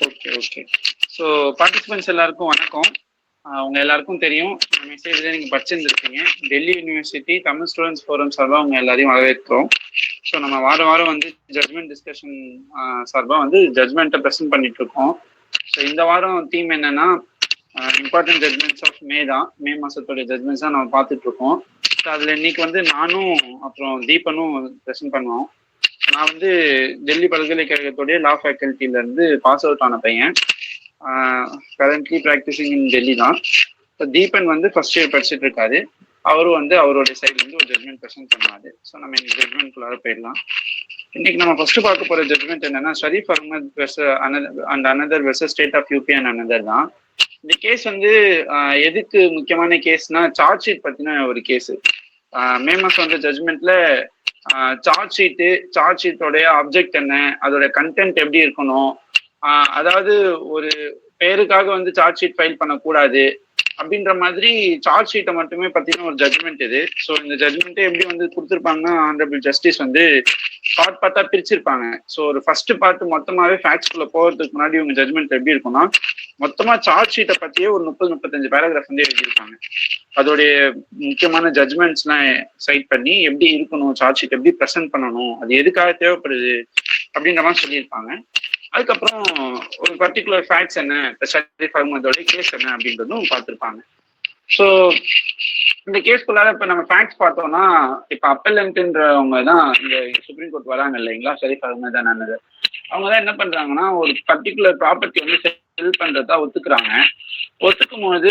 Okay okay. So participants எல்லாருக்கும் வணக்கம். உங்க எல்லாருக்கும் தெரியும், மெசேஜ்ல நீங்க படிச்சிருந்துருக்கீங்க. Delhi university Tamil students forum சார்பாக உங்க எல்லாரையும் வரவேற்கிறோம். ஸோ நம்ம வாரம் வாரம் வந்து ஜட்மெண்ட் டிஸ்கஷன் சார்பாக வந்து ஜட்மெண்ட்டை ப்ரெசென்ட் பண்ணிட்டு இருக்கோம். ஸோ இந்த வாரம் தீம் என்னன்னா இம்பார்ட்டன்ட் ஜட்மெண்ட்ஸ் ஆஃப் மே தான், மே மாசத்தோட ஜட்மெண்ட்ஸ் தான் நம்ம பார்த்துட்டு இருக்கோம். ஸோ அதில் இன்னைக்கு வந்து நானும் அப்புறம் தீபனும் ப்ரெசென்ட் பண்ணுவோம். நான் வந்து டெல்லி பல்கலைக்கழகத்துடைய லா ஃபேக்கல்ட்டில இருந்து பாஸ் அவுட் ஆன பையன். கரண்ட்லி ப்ராக்டிசிங் இன் டெல்லி தான். இப்போ தீபன் வந்து ஃபர்ஸ்ட் இயர் படிச்சுட்டு இருக்காரு. அவரும் வந்து அவருடைய சைட்ல இருந்து ஒரு ஜட்மெண்ட் ப்ரெசென்ட் பண்ணாரு. ஸோ நம்ம இன்னைக்கு ஜட்மெண்ட்குள்ளார போயிடலாம். இன்னைக்கு நம்ம ஃபர்ஸ்ட் பார்க்க போற ஜட்மெண்ட் என்னன்னா Sharif Ahmad and another versus state of UP and another தான். இந்த கேஸ் வந்து எதுக்கு முக்கியமான கேஸ்னா சார்ஜ் ஷீட் பத்தின ஒரு கேஸ். மே மாசம் வந்த ஜட்மெண்ட்ல சார்ஜ் ஷீட்டோடைய ஆப்ஜெக்ட் என்ன, அதோட கண்டென்ட் எப்படி இருக்கணும், அதாவது ஒரு பேருக்காக வந்து சார்ஜ் ஷீட் ஃபைல் பண்ணக்கூடாது அப்படின்ற மாதிரி சார்ஜ் ஷீட்டை மட்டுமே பத்தின ஒரு ஜட்மெண்ட் இது. ஸோ இந்த ஜட்மெண்ட்டே எப்படி வந்து கொடுத்துருப்பாங்கன்னா, ஆனரபிள் ஜஸ்டிஸ் வந்து பார்ட்டா பிரிச்சிருப்பாங்க. ஸோ ஒரு ஃபர்ஸ்ட் பார்ட் மொத்தமாவே ஃபேக்ட்ஸ்குள்ள போகிறதுக்கு முன்னாடி இவங்க ஜட்மெண்ட் எப்படி இருக்கும்னா, மொத்தமா சார்ஜ் ஷீட்டை பத்தியே ஒரு 30-35 பேராகிராஃப் வந்து எழுதியிருப்பாங்க. அதோடைய முக்கியமான ஜட்மெண்ட்ஸ்லாம் சைட் பண்ணி எப்படி இருக்கணும், சார்ஜ் ஷீட் எப்படி ப்ரெசென்ட் பண்ணணும், அது எதுக்காக தேவைப்படுது அப்படின்ற மாதிரி சொல்லியிருப்பாங்க. அதுக்கப்புறம் ஒரு பர்டிகுலர் ஃபேக்ட்ஸ் என்ன, ஷரீஃப் அஹ்மதோட கேஸ் என்ன அப்படின்றதும் பார்த்துருப்பாங்க. ஸோ இந்த கேஸ்குள்ளார இப்போ நம்ம ஃபேக்ட்ஸ் பார்த்தோம்னா, இப்போ அப்பல்லன்ட்ன்றவங்க தான் இந்த சுப்ரீம் கோர்ட் வராங்க இல்லைங்களா, ஷரீஃப் அஹ்மத் அனதர். அவங்க தான் என்ன பண்றாங்கன்னா, ஒரு பர்டிகுலர் ப்ராப்பர்ட்டி வந்து செல் பண்றதா ஒத்துக்குறாங்க. ஒத்துக்கும் போது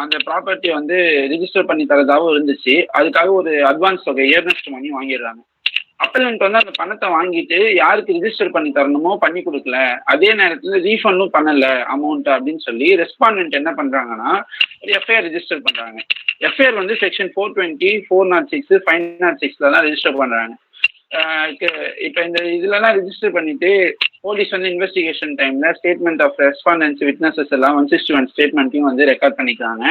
அந்த ப்ராப்பர்ட்டியை வந்து ரிஜிஸ்டர் பண்ணி தரதாகவும் இருந்துச்சு. அதுக்காக ஒரு அட்வான்ஸ் தொகை ஏர்னஸ்ட் மணி வாங்கிடுறாங்க. அப்பல்லன்ட் வந்து அந்த பணத்தை வாங்கிட்டு யாருக்கு ரிஜிஸ்டர் பண்ணி தரணுமோ பண்ணி கொடுக்கல, அதே நேரத்துல ரீஃபண்டும் பண்ணல அமௌண்ட் அப்படின்னு சொல்லி ரெஸ்பாண்டன்ட் என்ன பண்றாங்கன்னா ஒரு எஃப்ஐஆர் ரிஜிஸ்டர் பண்றாங்க. எஃப்ஐஆர் வந்து செக்ஷன் 420, 406, 506 தான் ரிஜிஸ்டர் பண்றாங்க. இப்ப இந்த இதுலலாம் ரிஜிஸ்டர் பண்ணிட்டு போலீஸ் வந்து இன்வெஸ்டிகேஷன் டைம்ல ஸ்டேட்மெண்ட் ஆஃப் ரெஸ்பாண்டன்ஸ் விட்னஸஸ் எல்லாம் 161 ஸ்டேட்மெண்ட்டையும் வந்து ரெக்கார்ட் பண்ணிக்கிறாங்க.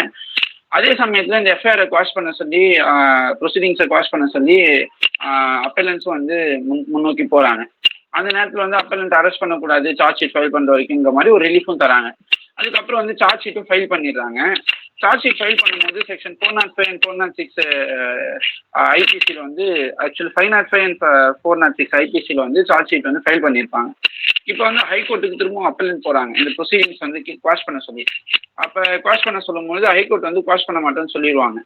அதே சமயத்துல இந்த எஃப்ஐஆரை குவாஷ் பண்ண சொல்லி ப்ரொசீடிங்ஸை குவாஷ் பண்ண சொல்லி அப்பல்லன்ஸும் வந்து முன்னோக்கி போறாங்க. அந்த நேரத்தில் வந்து அப்பல்லன்ட் அரெஸ்ட் பண்ணக்கூடாது சார்ஜ் ஷீட் ஃபைல் பண்ற வரைக்குங்கிற மாதிரி ஒரு ரிலீஃபும் தராங்க. அதுக்கப்புறம் வந்து சார்ஜ் ஷீட்டும் ஃபைல் பண்ணிடுறாங்க. சார்ஜ் ஷீட் ஃபைல் பண்ணும்போது செக்ஷன் 405 and 406 ஐபிசியில் வந்து ஆக்சுவலி 505 and 406 ஐபிசியில் வந்து சார்ஜ் ஷீட் வந்து ஃபைல் பண்ணியிருப்பாங்க. இப்போ வந்து ஹைகோர்ட்டுக்கு திரும்பவும் அப்பல்லன்ட் போறாங்க இந்த ப்ரொசீடிங்ஸ் வந்து குவாஷ் பண்ண சொல்லி. அப்போ குவாஷ் பண்ண சொல்லும்போது ஹைகோர்ட் வந்து குவாஷ் பண்ண மாட்டேன்னு சொல்லிடுவாங்க.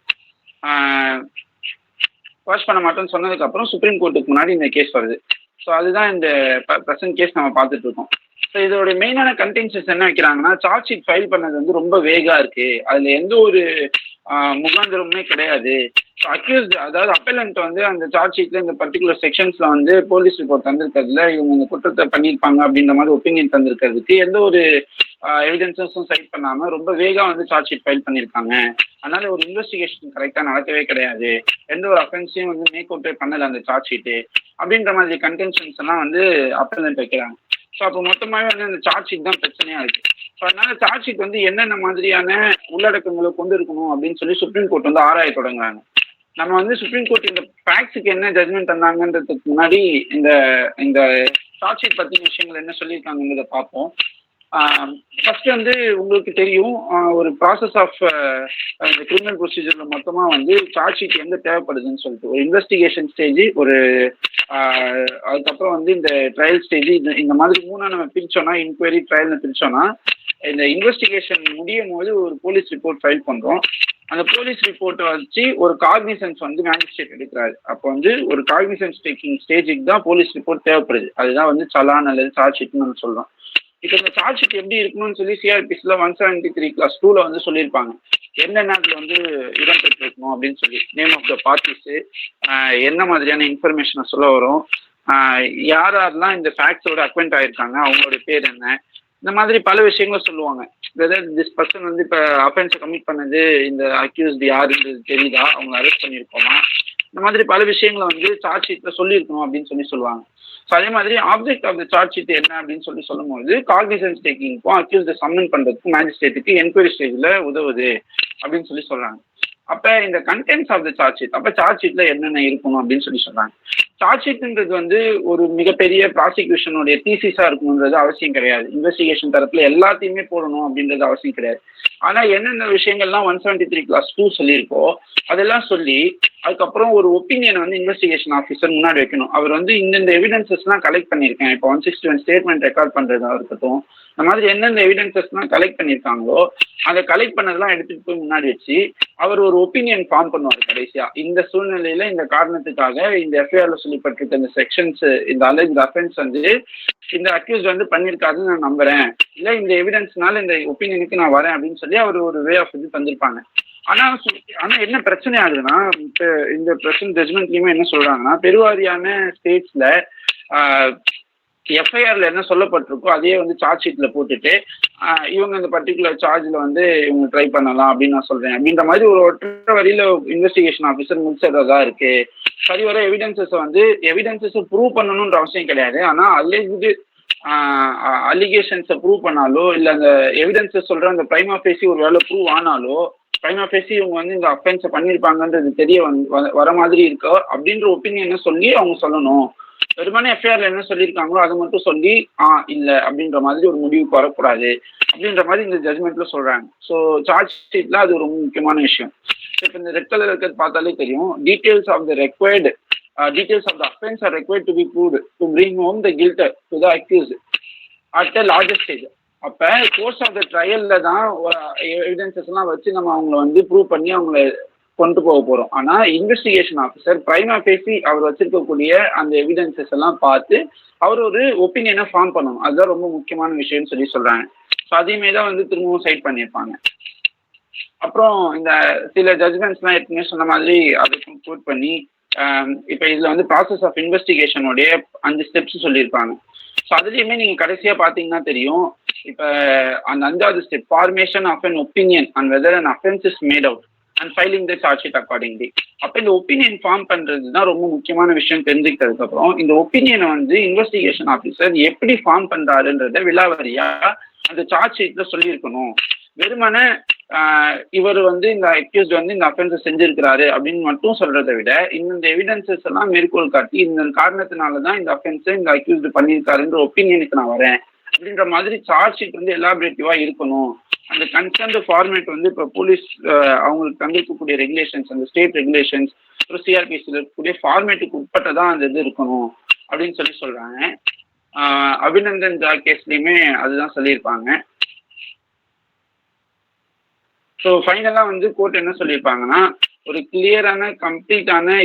குவாஷ் பண்ண மாட்டேன்னு சொன்னதுக்கப்புறம் சுப்ரீம் கோர்ட்டுக்கு முன்னாடி இந்த கேஸ் வருது. ஸோ அதுதான் இந்த ப்ரெசன்ட் கேஸ் நம்ம பார்த்துட்டு இருக்கோம். ஸோ இதோட மெயினான கண்டென்ஷன்ஸ் என்ன வைக்கிறாங்கன்னா, சார்ஜ் ஷீட் ஃபைல் பண்ணது வந்து ரொம்ப வேகா இருக்கு, அதுல எந்த ஒரு முகாந்திரமுமே கிடையாது. அக்யூஸ்ட் அதாவது அப்பல்லன்ட் வந்து அந்த சார்ஜ் ஷீட்ல இந்த பர்டிகுலர் செக்ஷன்ஸ்ல வந்து போலீஸ் ரிப்போர்ட் தந்திருக்கிறதுல இவங்க இந்த குற்றத்தை பண்ணியிருப்பாங்க அப்படின்ற மாதிரி ஒப்பீனியன் தந்திருக்கிறதுக்கு எந்த ஒரு எவிடன்ஸஸும் சைட் பண்ணாம ரொம்ப வேகா வந்து சார்ஜ் ஷீட் ஃபைல் பண்ணியிருக்காங்க. அதனால ஒரு இன்வெஸ்டிகேஷன் கரெக்டா நடக்கவே கிடையாது, எந்த ஒரு அஃபென்ஸையும் வந்து மேக் அவுட்டே பண்ணல அந்த சார்ஜ் ஷீட்டு அப்படின்ற மாதிரி கண்டென்ஷன்ஸ் எல்லாம் வந்து அப்பல்லன்ட் வைக்கிறாங்க. ஸோ அப்போ மொத்தமாகவே வந்து அந்த சார்ஜ் ஷீட் தான் பிரச்சனையா இருக்கு. ஸோ அதனால சார்ஜ் ஷீட் வந்து என்னென்ன மாதிரியான உள்ளடக்கங்களை கொண்டு இருக்கணும் அப்படின்னு சொல்லி சுப்ரீம் கோர்ட் வந்து ஆராய தொடங்குறாங்க. நம்ம வந்து சுப்ரீம் கோர்ட் இந்த ஃபேக்ட்ஸுக்கு என்ன ஜட்மெண்ட் தந்தாங்கன்றதுக்கு முன்னாடி இந்த இந்த சார்ஜ் ஷீட் பத்தின விஷயங்கள் என்ன சொல்லியிருக்காங்கிறத பார்ப்போம். ஃபர்ஸ்ட் வந்து உங்களுக்கு தெரியும், ஒரு ப்ராசஸ் ஆஃப் இந்த கிரிமினல் ப்ரொசீஜர்ல மொத்தமா வந்து சார்ஜ் ஷீட் எங்க தேவைப்படுதுன்னு சொல்லிட்டு ஒரு இன்வெஸ்டிகேஷன் ஸ்டேஜ், ஒரு அதுக்கப்புறம் வந்து இந்த ட்ரையல் ஸ்டேஜ், இந்த மாதிரி மூணா நம்ம பிரிச்சோம்னா, இன்கொயரி ட்ரையல்னு பிரிச்சோம்னா, இந்த இன்வெஸ்டிகேஷன் முடியும் போது ஒரு போலீஸ் ரிப்போர்ட் ஃபைல் பண்றோம். அந்த போலீஸ் ரிப்போர்ட்டை வச்சு ஒரு காக்னிசன்ஸ் வந்து மேஜிஸ்ட்ரேட் எடுக்கிறாரு. அப்போ வந்து ஒரு காக்னிசன்ஸ் டேக்கிங் ஸ்டேஜுக்கு தான் போலீஸ் ரிப்போர்ட் தேவைப்படுது. அதுதான் வந்து சலான் அல்லது சார்ஜ் ஷீட்னு நம்ம சொல்றோம். இப்போ இந்த சார்ஜ் ஷீட் எப்படி இருக்கணும்னு சொல்லி சிஆர்பிசில 173 Clause 2ல வந்து சொல்லியிருப்பாங்க. என்னென்ன அதுல வந்து இடம் பெற்றிருக்கணும் அப்படின்னு சொல்லி, நேம் ஆஃப் த பார்ட்டிஸ், என்ன மாதிரியான இன்ஃபர்மேஷனை சொல்ல வரும், யார் யாரெல்லாம் இந்த ஃபேக்ட்ஸோட அக்வெண்ட் ஆயிருக்காங்க, அவங்களோட பேர் என்ன, இந்த மாதிரி பல விஷயங்களும் சொல்லுவாங்க. வெதர் திஸ் பர்சன் வந்து இப்போ அஃபென்ஸை கமிட் பண்ணது இந்த அக்யூஸ்டு யாருன்றது தெரியுதா, அவங்க அரெஸ்ட் பண்ணியிருக்கோமா, இந்த மாதிரி பல விஷயங்களை வந்து சார்ஜ் ஷீட்ல சொல்லியிருக்கணும் அப்படின்னு சொல்லுவாங்க. ஸோ அதே மாதிரி object of the charge sheet என்ன அப்படின்னு சொல்லும்போது காக்னிசன்ஸ் டேக்கிங்க்கும் அக்யூஸ்ட சம்மன் பண்றதுக்கும் மேஜிஸ்ட்ரேட்டுக்கு என்கொயரி ஸ்டேஜ்ல உதவுது அப்படின்னு சொல்றாங்க. அப்ப இந்த contents of the charge sheet, அப்ப சார்ஜ் ஷீட்ல என்னென்ன இருக்கணும் அப்படின்னு சொல்றாங்க. சார்ஜ் ஷீட்ன்றது வந்து ஒரு மிகப்பெரிய ப்ராசிக்யூஷனுடைய தீசிஸா இருக்கணுன்றது அவசியம் கிடையாது. இன்வெஸ்டிகேஷன் தரப்புல எல்லாத்தையுமே போடணும் அப்படின்றது அவசியம் கிடையாது. ஆனா என்னென்ன விஷயங்கள்லாம் 173(2) சொல்லியிருக்கோ அதெல்லாம் சொல்லி அதுக்கப்புறம் ஒரு ஒப்பீனியன் வந்து இன்வெஸ்டிகேஷன் ஆஃபீஸர் முன்னாடி வைக்கணும். அவர் வந்து இந்த எவிடன்சஸ்லாம் கலெக்ட் பண்ணியிருக்கேன், இப்போ 161 ஸ்டேட்மெண்ட் ரெக்கார்ட் பண்றதா இருக்கட்டும், இந்த மாதிரி எந்தெந்த எவிடன்சஸ்லாம் கலெக்ட் பண்ணியிருக்காங்களோ அதை கலெக்ட் பண்ணதெல்லாம் எடுத்துட்டு போய் முன்னாடி வச்சு அவர் ஒரு ஒப்பீனியன் ஃபார்ம் பண்ணுவார். கடைசியா இந்த சூழ்நிலையில இந்த காரணத்துக்காக இந்த எஃப்ஐஆர்ல சொல்லப்பட்டிருக்க இந்த செக்ஷன்ஸ், இந்த அலெஜ்ட் அஃபென்ஸ் வந்து இந்த அக்யூஸ் வந்து பண்ணியிருக்காருன்னு நான் நம்புறேன், இல்லை இந்த எவிடன்ஸ்னால இந்த ஒப்பீனியனுக்கு நான் வரேன் அப்படின்னு சொல்லி அவர் ஒரு வே ஆஃப் இது தந்திருப்பாங்க. ஆனா என்ன பிரச்சனை ஆகுதுன்னா, இப்ப இந்த பிரசன்ட் ஜட்மெண்ட்லயுமே என்ன சொல்றாங்கன்னா, பெருவாரியான ஸ்டேட்ஸ்ல எஃப்ஐஆர்ல என்ன சொல்லப்பட்டிருக்கோ அதையே வந்து சார்ஜ் ஷீட்ல போட்டுட்டு இவங்க இந்த பர்டிகுலர் சார்ஜ்ல வந்து இவங்க ட்ரை பண்ணலாம் அப்படின்னு நான் சொல்றேன் அப்படின்ற மாதிரி ஒரு ஒற்றை வரியில இன்வெஸ்டிகேஷன் ஆஃபீஸர் முடிச்சதா இருக்கு. சரி, வர எவிடன்சஸ் ப்ரூவ் பண்ணணும்ன்ற அவசியம் கிடையாது. ஆனா அலிஜ்டு அலிகேஷன்ஸை ப்ரூவ் பண்ணாலோ இல்லை அந்த எவிடன்சஸ் சொல்ற அந்த பிரைமா ஃபேசி ஒரு வேலை ப்ரூவ் ஆனாலோ பிரைமா ஃபேசி இவங்க வந்து இந்த அஃபென்ஸை பண்ணியிருப்பாங்கன்றது தெரிய வர மாதிரி இருக்கோ அப்படின்ற ஒப்பீனியனை சொல்லி அவங்க சொல்லணும். வெறுமனே எஃப்ஐஆர்ல என்ன சொல்லியிருக்காங்களோ அதை மட்டும் சொல்லி இல்லை அப்படின்ற மாதிரி ஒரு முடிவுக்கு வரக்கூடாது அப்படின்ற மாதிரி இந்த ஜட்மெண்ட்ல சொல்றாங்க. ஸோ சார்ஜ் ஷீட்ல அது ஒரு முக்கியமான விஷயம். இப்போ இந்த ரெட் கலர் இருக்கிறது பார்த்தாலே தெரியும், details of the required details of the offense are required to be proved to bring home the guilt to the accused at a larger stage. அப்ப கோர்ஸ் ஆஃப் த ட்ரையல்ல தான் எவிடன்சஸ் எல்லாம் வச்சு நம்ம அவங்களை வந்து ப்ரூவ் பண்ணி அவங்களை கொண்டு போக போறோம். ஆனா இன்வெஸ்டிகேஷன் ஆஃபீஸர் பிரைமா ஃபேசி அவர் வச்சிருக்கக்கூடிய அந்த எவிடன்சஸ் எல்லாம் பார்த்து அவர் ஒரு ஒப்பீனியனை ஃபார்ம் பண்ணணும். அதுதான் ரொம்ப முக்கியமான விஷயம்னு சொல்லி சொல்றாங்க. ஸோ அதையுமே தான் வந்து திரும்பவும் சைட் பண்ணியிருப்பாங்க. அப்புறம் இந்த சில ஜட்மெண்ட்ஸ்லாம் ஏற்கனவே சொன்ன மாதிரி அதுக்கும் கோட் பண்ணி இப்போ இதுல வந்து ப்ராசஸ் ஆஃப் இன்வெஸ்டிகேஷனுடைய 5 ஸ்டெப்ஸ் சொல்லியிருப்பாங்க. ஸோ அதுலேயுமே நீங்கள் கடைசியாக பார்த்தீங்கன்னா தெரியும், இப்போ அந்த 5வது step formation of an opinion and whether an offence is made out and filing the charge sheet accordingly. அப்போ இந்த ஒப்பீனியன் ஃபார்ம் பண்ணுறது தான் ரொம்ப முக்கியமான விஷயம். தெரிஞ்சுக்கிட்டதுக்கப்புறம் இந்த ஒப்பீனியனை வந்து இன்வெஸ்டிகேஷன் ஆஃபீஸர் எப்படி ஃபார்ம் பண்ணுறாருன்றத விலாவரியாக அந்த சார்ஜ் ஷீட்டில் சொல்லியிருக்கணும். வெறுமனே இவர் வந்து இந்த அக்யூஸ்ட் வந்து இந்த அஃபென்ஸை செஞ்சிருக்கிறாரு அப்படின்னு மட்டும் சொல்றதை விட இந்த எவிடன்சஸ் எல்லாம் மேற்கோள் காட்டி இந்த காரணத்தினால தான் இந்த அஃபென்ஸை இந்த அக்யூஸ்ட் பண்ணியிருக்காருன்ற ஒப்பீனியனுக்கு நான் வரேன் அப்படின்ற மாதிரி சார்ஜ் ஷீட் வந்து எலாபரேட்டிவா இருக்கணும். அந்த கன்சர்ன் ஃபார்மேட் வந்து இப்போ போலீஸ் அவங்களுக்கு தந்திருக்கக்கூடிய ரெகுலேஷன்ஸ், அந்த ஸ்டேட் ரெகுலேஷன்ஸ், அப்புறம் சிஆர்பிசியில் இருக்கக்கூடிய ஃபார்மேட்டுக்கு உட்பட்டதான் அந்த இது இருக்கணும் அப்படின்னு சொல்றாங்க. அபிநந்தன் ஜா கேஸ்லையுமே அதுதான் சொல்லியிருப்பாங்க. ஸோ ஃபைனலாக வந்து கோர்ட் என்ன சொல்லியிருப்பாங்கன்னா, ஒரு கிளியரான கம்ப்ளீட்டான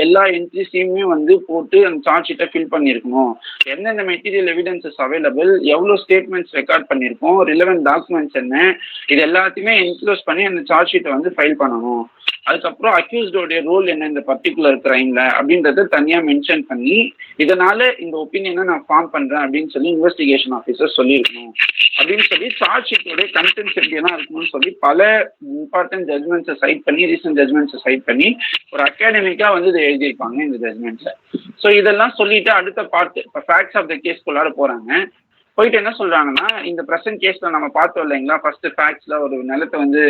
எல்லா என்ட்ரிஸையுமே வந்து போட்டு அந்த சார்ஜ் ஷீட்டை ஃபில் பண்ணியிருக்கணும். எந்தெந்த மெட்டீரியல் எவிடன்சஸ் அவைலபிள், எவ்வளோ ஸ்டேட்மெண்ட்ஸ் ரெக்கார்ட் பண்ணியிருக்கோம், ரிலவெண்ட் டாக்குமெண்ட்ஸ் என்ன, இது எல்லாத்தையுமே என்க்ளோஸ் பண்ணி அந்த சார்ஜ் ஷீட்டை வந்து ஃபைல் பண்ணணும். அதுக்கப்புறம் அக்யூஸ்டோடைய ரோல் என்ன இந்த பர்டிகுலர் கிரைம்ல அப்படின்றத தனியாக மென்ஷன் பண்ணி இதனால இந்த ஒப்பீனியனை நான் ஃபார்ம் பண்றேன் அப்படின்னு சொல்லி இன்வெஸ்டிகேஷன் ஆஃபீஸர் சொல்லியிருக்கணும் அப்படின்னு சொல்லி சார்ஜ் ஷீட்டோடைய கண்டென்ட்ஸ் எப்படியெல்லாம் இருக்கணும்னு சொல்லி பல இம்பார்ட்டன்ட் ஜட்மெண்ட்ஸை சைட் பண்ணி, ரீசன்ட் ஜட்மெண்ட்ஸை சைட் பண்ணி ஒரு அகாடமிக்கா வந்து இதை எழுதியிருப்பாங்க இந்த ஜட்மெண்ட்ஸை. ஸோ இதெல்லாம் சொல்லிட்டு அடுத்த பார்ட் இப்போ ஃபேக்ட்ஸ் ஆஃப் த கேஸ்க்குள்ளார போறாங்க. போயிட்டு என்ன சொல்றாங்கன்னா, இந்த ப்ரெசன்ட் கேஸ்ல நம்ம பார்த்தோம் இல்லைங்களா, ஃபர்ஸ்ட் ஃபேக்ட்ஸ்ல ஒரு நிலத்தை வந்து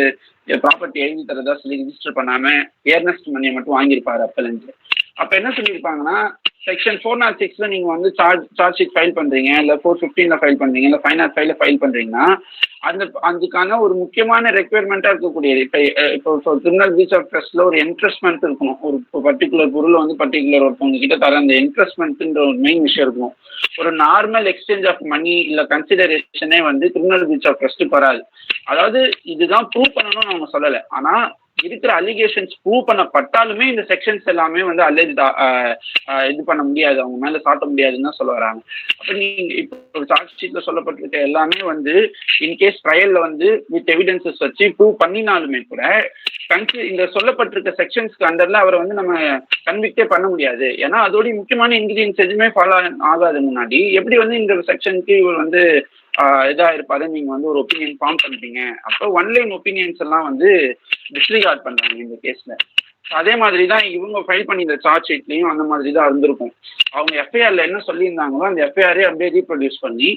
ப்ராப்பர்ட்டி எழுதி தரதா சொல்லி ரிஜிஸ்டர் பண்ணாம ஏர்னஸ்ட் மணியை மட்டும் வாங்கியிருப்பாரு அப்பலஞ்சு. அப்ப என்ன சொல்லியிருப்பாங்கன்னா, செக்ஷன் 406ல நீங்க வந்து சார்ஜ் ஷீட் ஃபைல் பண்றீங்க, இல்ல 415ல ஃபைல் பண்றீங்க, இல்ல 505ல ஃபைல் பண்றீங்கன்னா அதுக்கான ஒரு முக்கியமான ரெக்குயர்மெண்டா இருக்கக்கூடியது இப்போ கிரிமினல் பிரீச் ஆஃப் ட்ரஸ்ட்ல ஒரு இன்ட்ரெஸ்ட்மெண்ட் இருக்கணும். ஒரு பர்டிகுலர் பொருள் வந்து பர்டிகுலர் ஒருத்தவங்க கிட்ட தர அந்த இன்ட்ரெஸ்ட்மெண்ட்ன்ற ஒரு மெயின் விஷயம் இருக்கணும். ஒரு நார்மல் எக்ஸ்சேஞ்ச் ஆஃப் மணி இல்ல கன்சிடரேஷனே வந்து கிரிமினல் பிரீச் ஆஃப் ட்ரஸ்ட் வராது. அதாவது இதுதான் ப்ரூவ் பண்ணணும்னு அவங்க சொல்லலை, ஆனா இருக்கிற அலிகேஷன்ஸ் ப்ரூவ் பண்ணப்பட்டாலுமே இந்த செக்ஷன்ஸ் எல்லாமே வந்து அலிஜ்டா இது பண்ண முடியாது, அவங்க மேல சாட்ட முடியாதுன்னு தான் சொல்ல வராங்க. அப்ப நீங்க இப்போ சார்ஜ் ஷீட்ல சொல்லப்பட்டிருக்க எல்லாமே வந்து இன்கேஸ் ட்ரையல்ல வந்து வித் எவிடன்சஸ் வச்சு ப்ரூவ் பண்ணினாலுமே கூட இந்த சொல்லப்பட்டிருக்க செக்ஷன்ஸ்க்கு அண்டர்ல அவரை வந்து நம்ம கன்விக்டே பண்ண முடியாது. ஏன்னா அதோடைய முக்கியமான இன்கிரீடியன்ஸ் எதுவுமே ஃபாலோ ஆகாது. முன்னாடி எப்படி வந்து இந்த செக்ஷனுக்கு இவர் வந்து இதா இருப்பாரு, நீங்க வந்து ஒரு ஒப்பீனியன் ஃபார்ம் பண்றீங்க, அப்போ ஒன்லைன் ஒப்பீனியன்ஸ் எல்லாம் வந்து டிஸ்ரிகார்ட் பண்றாங்க இந்த கேஸ்ல. அதே மாதிரி தான் இவங்க ஃபைல் பண்ணி இந்த சார்ஜ் ஷீட்லையும் அந்த மாதிரி தான் இருந்திருக்கும். அவங்க எஃப்ஐஆர்ல என்ன சொல்லியிருந்தாங்களோ அந்த எஃப்ஐஆரே அப்படியே ரீப்ரொடியூஸ் பண்ணி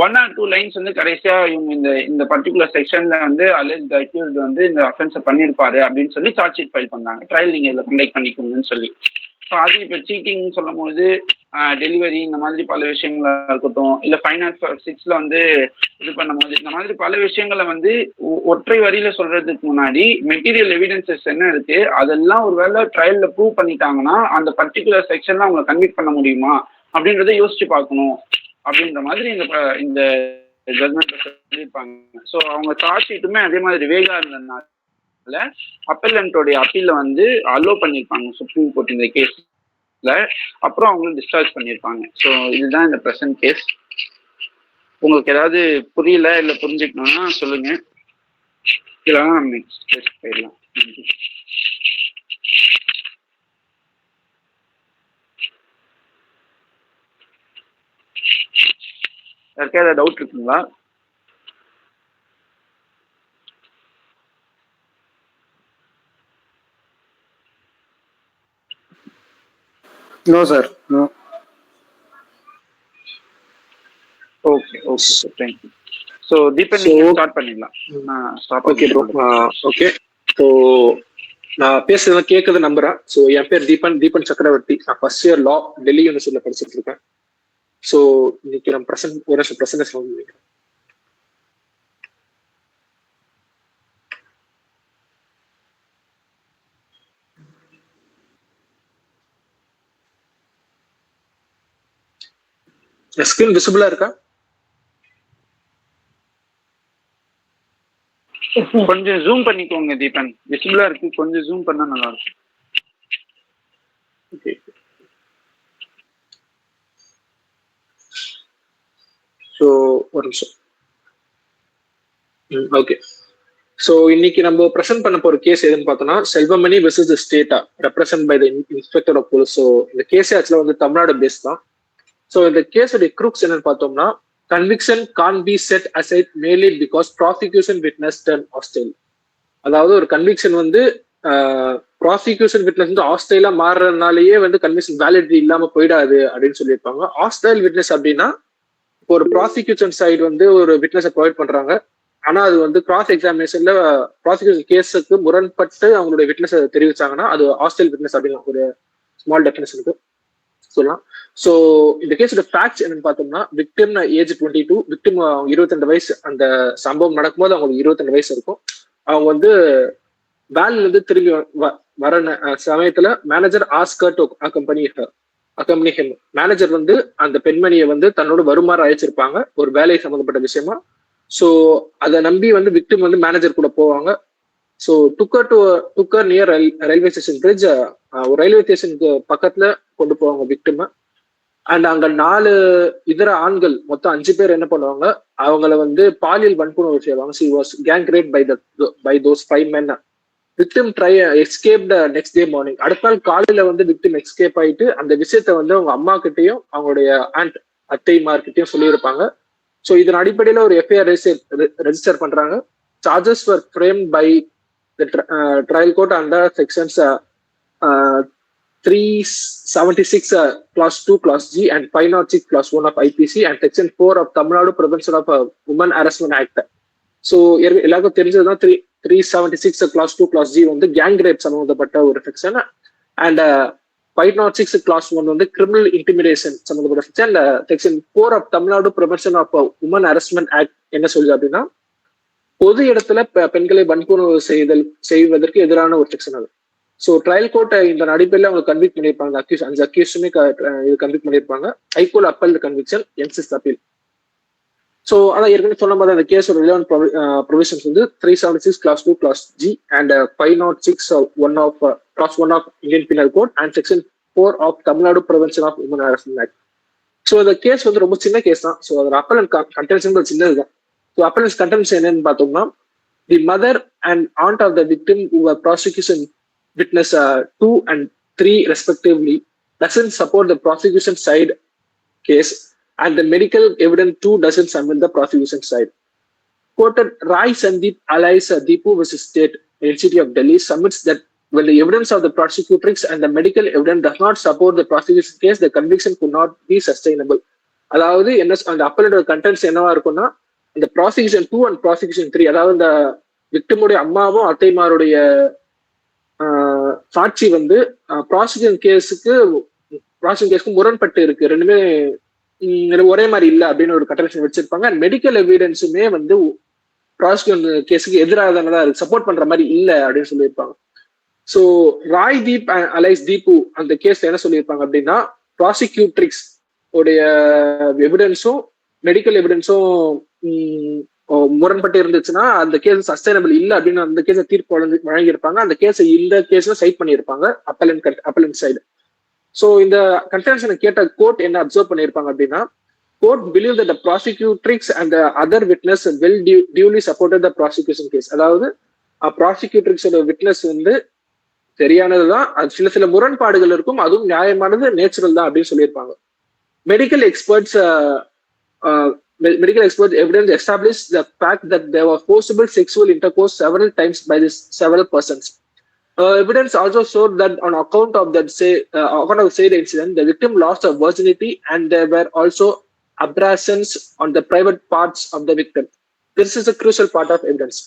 1 or 2 லைன்ஸ் வந்து கடைசியா இவங்க இந்த இந்த பர்டிகுலர் செக்ஷன்ல வந்து அலெஜ்ட் அக்யூஸ்ட் வந்து இந்த அஃபென்ஸை பண்ணியிருப்பாரு அப்படின்னு சொல்லி சார்ஜ் ஷீட் ஃபைல் பண்ணாங்க. ட்ரையல் நீங்க இதில் கண்டக்ட் பண்ணிக்கோங்கன்னு சொல்லி. ஸோ அது இப்போ சீட்டிங் சொல்லும் போது டெலிவரி இந்த மாதிரி பல விஷயங்களா இருக்கட்டும், இல்லை ஃபைனான்ஸ் 6ல வந்து இது பண்ணும்போது இந்த மாதிரி பல விஷயங்களை வந்து ஒற்றை வரியில சொல்றதுக்கு முன்னாடி மெட்டீரியல் எவிடன்சஸ் என்ன இருக்கு அதெல்லாம் ஒரு வேளை ட்ரையல்ல ப்ரூவ் பண்ணிட்டாங்கன்னா அந்த பர்டிகுலர் செக்ஷன்ல அவங்களை கன்விக்ட் பண்ண முடியுமா அப்படின்றத யோசிச்சு பார்க்கணும் அப்படின்ற மாதிரி இந்த ஜட்மெண்ட் சொல்லியிருப்பாங்க. ஸோ அவங்க சார்ஜ் ஷீட்டுமே அதே மாதிரி வேகா இருந்ததுனால அப்பெல்லன்ட்டோடைய அப்பீல வந்து அலோ பண்ணியிருப்பாங்க சுப்ரீம் கோர்ட் இந்த கேஸ்ல. அப்புறம் அவங்களும் டிஸ்சார்ஜ் பண்ணியிருப்பாங்க. ஸோ இதுதான் இந்த ப்ரெசன்ட் கேஸ். உங்களுக்கு ஏதாவது புரியல இல்லை புரிஞ்சுக்கணும்னா சொல்லுங்க, இல்லைன்னா நம்ம நெக்ஸ்ட் கேஸ் போயிடலாம். யாருக்கா ஏதாவது டவுட் இருக்குங்களா? No sir, no. Okay okay sir, thank you. So Deepan நீங்க ஸ்டார்ட் பண்ணிடலாம். Okay bro, okay. ஸோ நான் பேசுறத கேட்கறது நம்புறேன். ஸோ என் பேர் தீபன் சக்கரவர்த்தி. நான் ஃபர்ஸ்ட் இயர் லா டெல்லி யூனிவர்சிட்டியில் படிச்சுட்டு இருக்கேன். ஸோ இன்னைக்கு நம்ம பிரசன்டேஷன் பண்ணிக்கிறேன். ஸ்கிரீன் விசிபிளா இருக்கா? கொஞ்சம் ஜூம் பண்ணிக்கோங்க தீபன், விசிபிளா இருக்கு, கொஞ்சம் ஜூம் பண்ணா நல்லா இருக்கும். ஓகே. ஸோ ஒரு நிமிஷம். ஓகே. ஸோ இன்னைக்கு நம்ம ப்ரெசென்ட் பண்ண போற கேஸ் எதுன்னு பார்த்தோம்னா செல்வமணி வெர்சஸ் ஸ்டேட்டா represent by the inspector of police. So இந்த கேஸ் ஆக்சுவலா வந்து தமிழ்நாடு பேஸ் தான். ஸோ இந்த கேஸோட க்ரூக்ஸ் என்னன்னு பார்த்தோம்னா conviction can be set aside merely because prosecution witness turn hostile. அதாவது ஒரு கன்விக்ஷன் வந்து ப்ராசிக்யூஷன் விட்னஸ் வந்து ஹாஸ்டைலா மாறுறதுனாலயே வந்து கன்விக்ஷன் வேலிடிட்டி இல்லாம போயிடாது அப்படின்னு சொல்லியிருப்பாங்க. ஹாஸ்டைல் விட்னஸ் அப்படின்னா ஒரு ப்ராசிக்யூஷன் சைடு வந்து ஒரு விட்னஸை ப்ரொவைட் பண்றாங்க, ஆனா அது வந்து கிராஸ் எக்ஸாமினேஷன்ல ப்ராசிக்யூஷன் கேஸுக்கு முரண்பட்டு அவங்களுடைய விட்னஸை தெரிவிச்சாங்கன்னா அது ஹாஸ்டைல் விட்னஸ் அப்படின்னு ஒரு ஸ்மால் டெஃபினேஷனுக்கு சொல்லலாம். ஸோ இந்த கேஸோட ஃபேக்ட்ஸ் என்னன்னு பார்த்தோம்னா விக்டிம் ஏஜ் 22, விக்டிம் 22 வயசு. அந்த சம்பவம் நடக்கும்போது அவங்களுக்கு 22 வயசு இருக்கும். அவங்க வந்து வேலையில இருந்து திரும்பி வர சமயத்துல manager Oscar to accompany him. Manager வந்து அந்த பெண்மணியை வந்து தன்னோட வருமாறு அழைச்சிருப்பாங்க ஒரு வேலை சம்பந்தப்பட்ட விஷயமா. ஸோ அதை நம்பி வந்து விக்டிம் வந்து மேனேஜர் கூட போவாங்க. ஸோ டுக்கர் நியர் ரயில்வே ஸ்டேஷன் பிரிட்ஜ், ஒரு ரயில்வே ஸ்டேஷனுக்கு பக்கத்துல கொண்டு போவாங்க விக்டிம். அண்ட் அங்க 4 இதர ஆண்கள் மொத்தம் 5 பேர் என்ன பண்ணுவாங்க, அவங்கள வந்து பாலியல் வன்புணர்வு செய்வாங்க. She was gang raped by those 5 men. Victim escaped next day morning. அடுத்த நாள் காலையில வந்து விக்டிம் எஸ்கேப் ஆயிட்டு அந்த விஷயத்த வந்து அவங்க அம்மா கிட்டையும் அவங்களுடைய ஆண்ட் அத்தைமார்கிட்டையும் சொல்லியிருப்பாங்க. ஸோ இதன் அடிப்படையில ஒரு எஃப்ஐஆர் ரெஜிஸ்டர் பண்றாங்க. Charges were framed by the trial court under sections 376 clause 2 clause G and 506 clause 1 of IPC and section 4 of Tamil Nadu Prevention of Women Harassment Act. So எல்லாருக்கும் தெரிஞ்சதுதான் 376 clause 2 clause G வந்து gang rape சம்பந்தப்பட்ட ஒரு section. And 506 clause 1 வந்து criminal intimidation சம்பந்தப்பட்ட section. Section 4 of Tamil Nadu Prevention of Women Harassment Act என்ன சொல்லுது அப்படின்னா பொது இடத்துல பெண்களை வன்புணர்வு செய்வதற்கு எதிரான ஒரு செக்ஷன் அது. ஸோ ட்ரையல் கோர்ட் இந்த அடிப்படையில் அவங்க கன்விக்ட் பண்ணியிருப்பாங்க. 5 அக்யூஸ்டுமே இது கன்விக்ட் பண்ணியிருப்பாங்க. High court upheld conviction, hence this appeal. So அதான் ஏற்கனவே சொன்ன மாதிரி அந்த கேஸோட ரிலவன்ட் ப்ரொவிஷன்ஸ் வந்து 376 clause 2 clause G and 506 clause 1 of Indian Penal Code and section 4 of Tamil Nadu Prevention of Women Harassment Act. So இந்த கேஸ் வந்து ரொம்ப சின்ன கேஸ் தான். ஸோ அதோட அப்பல் அண்ட் கண்டென்ஷன் சின்னது தான். ஸோ அப்பல் அண்ட் கண்டென்ஷன் என்னன்னு பார்த்தோம்னா the mother and aunt of the victim prosecution witness 2 and 3 respectively doesn't support the prosecution side case and the medical evidence too doesn't submit the prosecution side. Quoted Rai Sandeep alias Deepu versus State, City of Delhi submits that when the evidence of the prosecutrix and the medical evidence does not support the prosecution case, the conviction could not be sustainable. அதாவது என்ன அந்த அப்பலோட contents என்னவா இருக்கும்னா, இந்த prosecution 2 and prosecution 3, அதாவது இந்த விக்டிமுடைய அம்மாவும் அத்தைமாருடைய சாட்சி வந்து ப்ராசிக்யூஷன் கேஸுக்கு முரண்பட்டு இருக்கு, ரெண்டுமே ஒரே மாதிரி இல்லை அப்படின்னு ஒரு கண்டென்ஷன் வச்சிருப்பாங்க. அண்ட் மெடிக்கல் எவிடன்ஸுமே வந்து ப்ராசிக்யூஷன் கேஸுக்கு எதிரானதா இருக்கு, சப்போர்ட் பண்ற மாதிரி இல்லை அப்படின்னு சொல்லியிருப்பாங்க. ஸோ ராய் தீப் அலைஸ் தீபு அந்த கேஸ்ல என்ன சொல்லியிருப்பாங்க அப்படின்னா, ப்ராசிக்யூட்ரிக்ஸ் உடைய எவிடன்ஸும் மெடிக்கல் எவிடன்ஸும் முரண்பட்டு இருந்துச்சுன்னா அந்த கேஸ் சஸ்டைனபிள் இல்லை அப்படின்னு அந்த கேஸை தீர்ப்பு வழங்கியிருப்பாங்க. அந்த கேஸை இந்த கேஸ்ல சைட் பண்ணியிருப்பாங்க அப்பலண்ட் சைடு. ஸோ இந்த கன்டென்ஷனை கேட்ட கோர்ட் என்ன அப்சர்வ் பண்ணியிருப்பாங்க அப்படின்னா, court believe that the prosecutrix and other witness well duly supported the prosecution case. அதாவது ப்ராசிக்யூட்ரிக்ஸோட விட்னஸ் வந்து சரியானதுதான், அது சில முரண்பாடுகள் இருக்கும், அதுவும் நியாயமானது, நேச்சுரல் தான் அப்படின்னு சொல்லியிருப்பாங்க. Medical experts evidence establish the fact that there was possible sexual intercourse several times by this several persons. Evidence also showed that on account of said incident, the victim lost her virginity and there were also abrasions on the private parts of the victim. This is a crucial part of evidence.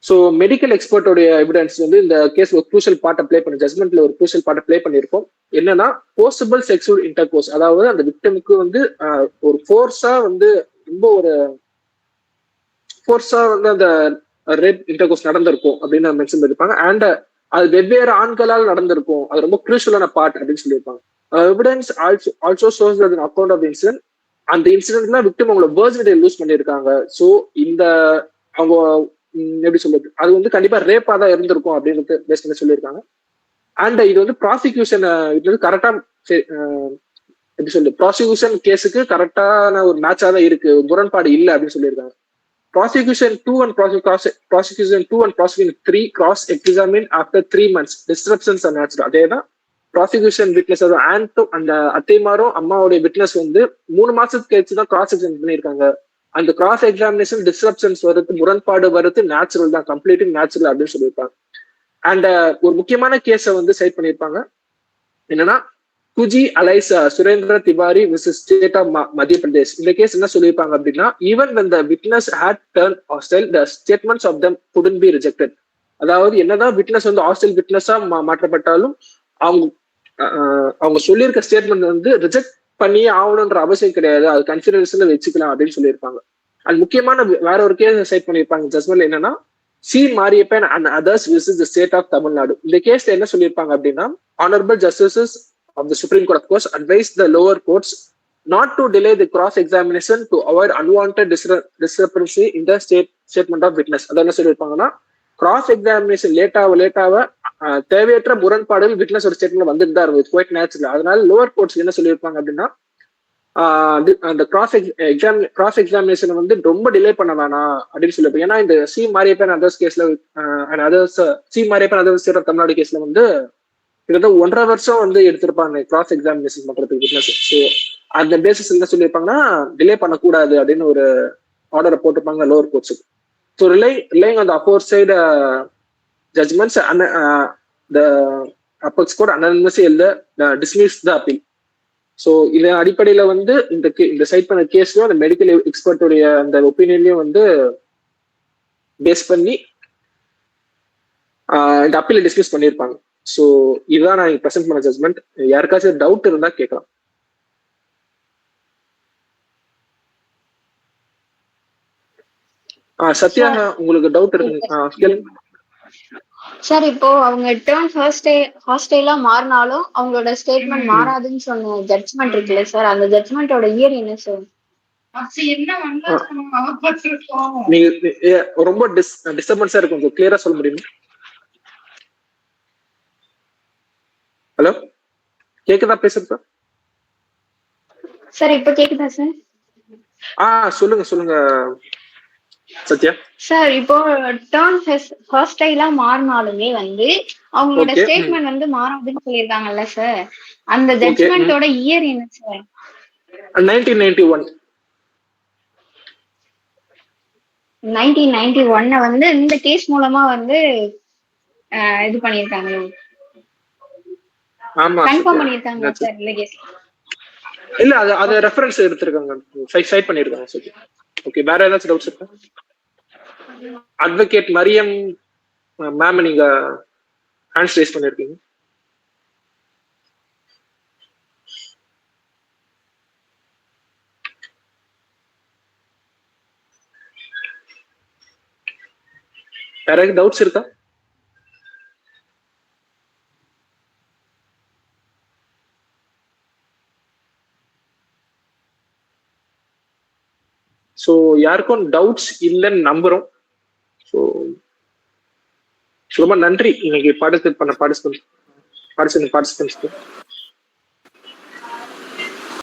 So medical எக்ஸ்பர்ட்டோடைய evidence வந்து இந்த case ஒரு crucial பார்ட்டை play பண்ணி, ஜட்மெண்ட்ல ஒரு crucial பார்ட்டை play பண்ணியிருக்கோம். என்னன்னா, போசிபிள் செக்ஷுவல் இன்டர்கோர்ஸ், அதாவது அந்த விக்டிமுக்கு வந்து ஒரு ஃபோர்ஸா வந்து அந்த ரேப் இன்டர்கோர்ஸ் நடந்திருக்கும் அப்படின்னு மென்ஷன் பண்ணிருப்பாங்க. அண்ட் அது வெவ்வேறு ஆண்களால் நடந்திருக்கும், அது ரொம்ப க்ரூஷியலான பார்ட் அப்படின்னு சொல்லியிருப்பாங்க. Evidence also shows that in account of the incident, அந்த இன்சிடென்ட்ல விக்டிம் அவங்களோட வெர்ஜினிட்டியை லூஸ் பண்ணியிருக்காங்க. ஸோ இந்த அவங்க எப்படி சொல்றது, அது வந்து கண்டிப்பா ரேப்பா தான் இருந்திருக்கும் அப்படின்னு பேஸ் பண்ணி சொல்லியிருக்காங்க. அண்ட் இது வந்து ப்ராசிக்யூஷன் இது வந்து கரெக்டா எப்படி சொல்றது, ப்ராசிக்யூஷன் கேஸுக்கு கரெக்டான ஒரு மேட்சா தான் இருக்கு, முரண்பாடு இல்லை அப்படின்னு சொல்லியிருக்காங்க. Prosecution 2 and prosecution 3 cross examined after 3 months. Disruptions are natural. அதேதான் ப்ராசிக்யூஷன் விட்னஸ் அந்த அத்தைமாரும் அம்மாவுடைய விட்னஸ் வந்து 3 மாசத்துக்கு கழிச்சு தான் கிராஸ் எக்ஸாமின் பண்ணியிருக்காங்க. அந்த கிராஸ் எக்ஸாமினேஷன் டிஸ்ரப்ஷன்ஸ் வருது, முரண்பாடு வருது, நேச்சுரல் தான், கம்ப்ளீட்லி நேச்சுரல் அப்படின்னு சொல்லியிருப்பாங்க. அண்ட் ஒரு முக்கியமான கேஸை வந்து சைட் பண்ணியிருப்பாங்க. என்னன்னா, Guji alias Surendra Tiwari versus state of Madhya Pradesh. இந்த கேஸ் என்ன சொல்லியிருப்பாங்க அப்படின்னா, even when the witness had turned hostile, the statements of them couldn't be rejected. அதாவது என்னதான் விட்னஸ் வந்து ஹாஸ்டைல் விட்னஸா மாற்றப்பட்டாலும் அவங்க சொல்லியிருக்க ஸ்டேட்மெண்ட் வந்து ரிஜெக்ட் பண்ணியே ஆகணுன்ற அவசியம் கிடையாது, அது கன்சிடரேஷன்ல வச்சுக்கலாம் அப்படின்னு சொல்லியிருப்பாங்க. அண்ட் முக்கியமான வேற ஒரு கேஸ் சைட் பண்ணியிருப்பாங்க ஜட்மெண்ட், என்னன்னா C Mariappan and others versus the state of Tamil Nadu. இந்த கேஸ்ல என்ன சொல்லியிருப்பாங்க அப்படின்னா, honourable justices of the Supreme Court, of course, advised the lower courts not to delay the cross-examination to avoid unwanted discrepancy in the statement of witness. அதான் என்ன சொல்லியிருப்பாங்கன்னா, cross examination லேட்டாக தேவையற்ற முரண்பாடுகள் விட்னஸ் ஒரு ஸ்டேட்மெண்ட் வந்துட்டு தான் இருக்கும், குவைட் நேச்சுரல். அதனால லோவர் கோர்ட்ஸ் என்ன சொல்லியிருப்பாங்க அப்படின்னா, அந்த கிராஸ் எக்ஸாமினேஷன் வந்து ரொம்ப டிலே பண்ண வேணாம் அப்படின்னு சொல்லியிருப்பாங்க. ஏன்னா இந்த சி மாரியப்பன் அதர்ஸ் கேஸ்ல C Mariyappan others state of Tamil Nadu கேஸ்ல வந்து கிட்டத்தட்ட 1.5 வருஷம் வந்து எடுத்திருப்பாங்க கிராஸ் எக்ஸாமினேஷன் பண்றதுக்கு விட்னஸ். ஸோ அந்த பேசிஸ் என்ன சொல்லியிருப்பாங்கன்னா, டிலே பண்ணக்கூடாது அப்படின்னு ஒரு ஆர்டரை போட்டிருப்பாங்க லோவர் கோர்ட்ஸுக்கு. So relying on the aforesaid judgments, the apex court unanimously dismiss the appeal. So இதன் அடிப்படையில வந்து இந்த சைட் பண்ண கேஸ்லயும் அந்த மெடிக்கல் எக்ஸ்பர்ட்டுடைய அந்த ஒப்பீனியன்லயும் வந்து பேஸ் பண்ணி இந்த அப்பீலை டிஸ்மிஸ் பண்ணியிருப்பாங்க. ஸோ இதுதான் நான் ப்ரெசென்ட் பண்ண ஜட்மெண்ட். யாருக்காச்சும் டவுட் இருந்தா கேட்கலாம். சத்யா, உங்களுக்கு டவுட் இருக்கு? சார், இப்போ அவங்க டேர்ன் ஹாஸ்டைலா மாறினாலும் அவங்களோட ஸ்டேட்மெண்ட் மாறாதுன்னு சொன்ன ஜட்ஜ்மெண்ட் இருக்குல்ல சார், அந்த ஜட்ஜ்மெண்டோட இயர் என்ன சார்? நீங்க ரொம்ப டிஸ்டர்பன்ஸா இருக்கும், கொஞ்சம் கிளியரா சொல்ல முடியுமா? ஹலோ, கேக்குதா பேசுறது? சார் இப்ப கேக்குதா சார்? சொல்லுங்க சத்யா. சார், இப்போ டேர்ன் ஹாஸ்டைலா மாறினாலுமே வந்து அவங்களோட ஸ்டேட்மெண்ட் வந்து மாறாதுன்னு சொல்லியிருக்காங்கல்ல சார், அந்த ஜட்ஜ்மெண்டோட இயர் என்ன சார்? 1991. 1991 வந்து இந்த கேஸ் மூலமா வந்து இது பண்ணிருக்காங்களோ, ஆமா கன்ஃபார்ம் சத்யா. பண்ணிருக்காங்களா That's it. சார் லிகேசி? இல்ல அது ரெஃபரன்ஸ் எடுத்திருக்காங்க, சைட் பண்ணிருக்காங்க சத்யா. ஓகே, வேற ஏதாச்சும் டவுட்ஸ் இருக்கா? அட்வொகேட் மரியம் மேம், நீங்க ஹேண்ட்ஸ் ரைஸ் பண்ணிருக்கீங்க. வேற ஏதாவது டவுட்ஸ் இருக்கா? ஸோ யாருக்கும் டவுட்ஸ் இல்லைன்னு நம்புறோம். ஸோ ரொம்ப நன்றி இன்னைக்கு பார்ட்டிசிபேட் பண்ண பார்ட்டிசிபென்ட்ஸ்க்கு.